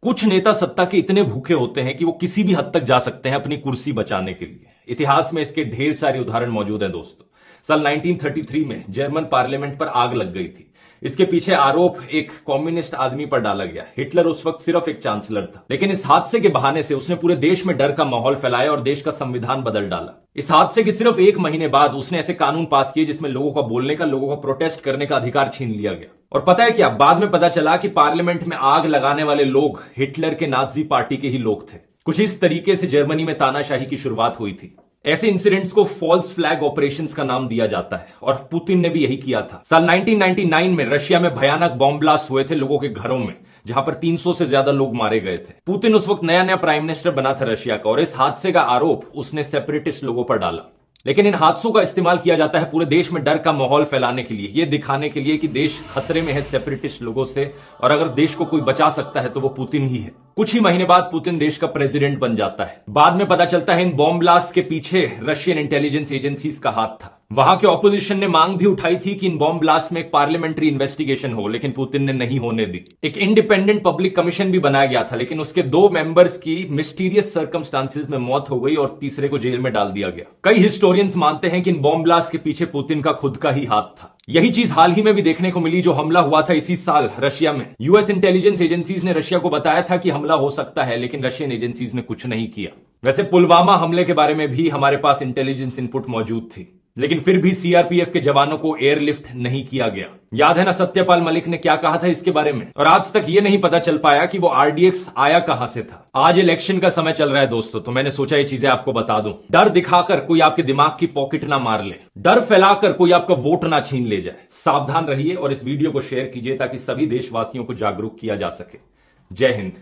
कुछ नेता सत्ता के इतने भूखे होते हैं कि वो किसी भी हद तक जा सकते हैं अपनी कुर्सी बचाने के लिए। इतिहास में इसके ढेर सारे उदाहरण मौजूद हैं दोस्तों। साल 1933 में जर्मन पार्लियामेंट पर आग लग गई थी। इसके पीछे आरोप एक कम्युनिस्ट आदमी पर डाला गया। हिटलर उस वक्त सिर्फ एक चांसलर था, लेकिन इस हादसे के बहाने से उसने पूरे देश में डर का माहौल फैलाया और देश का संविधान बदल डाला। इस हादसे के सिर्फ एक महीने बाद उसने ऐसे कानून पास किए जिसमें लोगों का बोलने का, लोगों का प्रोटेस्ट करने का अधिकार छीन लिया गया। और पता है क्या, बाद में पता चला कि पार्लियामेंट में आग लगाने वाले लोग हिटलर के नाजी पार्टी के ही लोग थे। कुछ इस तरीके से जर्मनी में तानाशाही की शुरुआत हुई थी। ऐसे इंसिडेंट्स को फॉल्स फ्लैग ऑपरेशंस का नाम दिया जाता है और पुतिन ने भी यही किया था। साल 1999 में रशिया में भयानक बॉम्ब ब्लास्ट हुए थे लोगों के घरों में, जहां पर 300 से ज्यादा लोग मारे गए थे। पुतिन उस वक्त नया नया प्राइम मिनिस्टर बना था रशिया का, और इस हादसे का आरोप उसने सेपरेटिस्ट लोगों पर डाला। लेकिन इन हादसों का इस्तेमाल किया जाता है पूरे देश में डर का माहौल फैलाने के लिए, यह दिखाने के लिए कि देश खतरे में है सेपरेटिस्ट लोगों से, और अगर देश को कोई बचा सकता है तो वो पुतिन ही है। कुछ ही महीने बाद पुतिन देश का प्रेसिडेंट बन जाता है। बाद में पता चलता है इन बॉम्ब ब्लास्ट के पीछे रशियन इंटेलिजेंस एजेंसीज का हाथ था। वहां के ऑपोजिशन ने मांग भी उठाई थी कि इन बॉम्ब ब्लास्ट में एक पार्लियामेंट्री इन्वेस्टिगेशन हो, लेकिन पुतिन ने नहीं होने दी। एक इंडिपेंडेंट पब्लिक कमीशन भी बनाया गया था, लेकिन उसके 2 मेंबर्स की मिस्टीरियस सर्कमस्टांसेस में मौत हो गई और तीसरे को जेल में डाल दिया गया। कई हिस्टोरियंस मानते हैं कि इन बॉम्ब ब्लास्ट के पीछे पुतिन का खुद का ही हाथ था। यही चीज हाल ही में भी देखने को मिली, जो हमला हुआ था इसी साल रशिया में। यूएस इंटेलिजेंस एजेंसीज ने रशिया को बताया था कि हमला हो सकता है, लेकिन रशियन एजेंसीज ने कुछ नहीं किया। वैसे पुलवामा हमले के बारे में भी हमारे पास इंटेलिजेंस इनपुट मौजूद थी, लेकिन फिर भी सीआरपीएफ के जवानों को एयरलिफ्ट नहीं किया गया। याद है ना सत्यपाल मलिक ने क्या कहा था इसके बारे में? और आज तक ये नहीं पता चल पाया कि वो आरडीएक्स आया कहां से था। आज इलेक्शन का समय चल रहा है दोस्तों, तो मैंने सोचा ये चीजें आपको बता दूं। डर दिखाकर कोई आपके दिमाग की पॉकेट ना मार ले, डर फैलाकर कोई आपका वोट ना छीन ले जाए। सावधान रहिए और इस वीडियो को शेयर कीजिए ताकि सभी देशवासियों को जागरूक किया जा सके। जय हिंद।